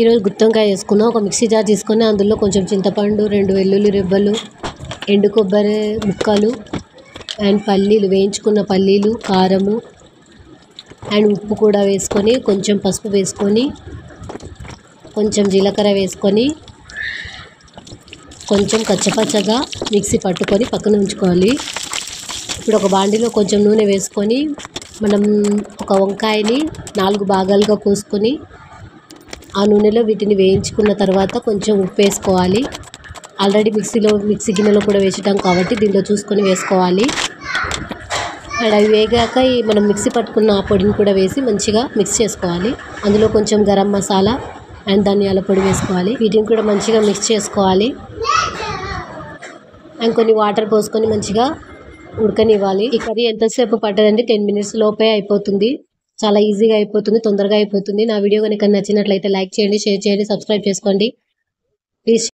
ఈరోజు గుత్తొంకాయ చేసుకుందాం. ఒక మిక్సీ జార్ తీసుకొని అందులో కొంచెం చింతపండు, 2 వెల్లుల్లి రెబ్బలు, ఎండు కొబ్బరి ముక్కలు అండ్ పల్లీలు, వేయించుకున్న పల్లీలు, కారము అండ్ ఉప్పు కూడా వేసుకొని, కొంచెం పసుపు వేసుకొని, కొంచెం జీలకర్ర వేసుకొని, కొంచెం కచ్చపచ్చగా మిక్సీ పట్టుకొని పక్కన ఉంచుకోవాలి. ఇప్పుడు ఒక బాండిలో కొంచెం నూనె వేసుకొని మనం ఒక వంకాయని 4 భాగాలుగా కోసుకొని ఆ నూనెలో వీటిని వేయించుకున్న తర్వాత కొంచెం ఉప్పు వేసుకోవాలి. ఆల్రెడీ మిక్సీ గిన్నెలో కూడా వేసాం కాబట్టి దీంట్లో చూసుకొని వేసుకోవాలి. అండ్ అవి వేగాక మనం మిక్సీ పట్టుకున్న ఆ పొడిని కూడా వేసి మంచిగా మిక్స్ చేసుకోవాలి. అందులో కొంచెం గరం మసాలా అండ్ ధనియాల పొడి వేసుకోవాలి. వీటిని కూడా మంచిగా మిక్స్ చేసుకోవాలి. అండ్ కొన్ని వాటర్ పోసుకొని మంచిగా ఉడకనివ్వాలి. ఈ కర్రీ ఎంతసేపు పట్టదండి, 10 మినిట్స్ లోపే అయిపోతుంది. చాలా ఈజీగా అయిపోతుంది, తొందరగా అయిపోతుంది. నా వీడియో కనుక నచ్చినట్లయితే లైక్ చేయండి, షేర్ చేయండి, సబ్స్క్రైబ్ చేసుకోండి ప్లీజ్.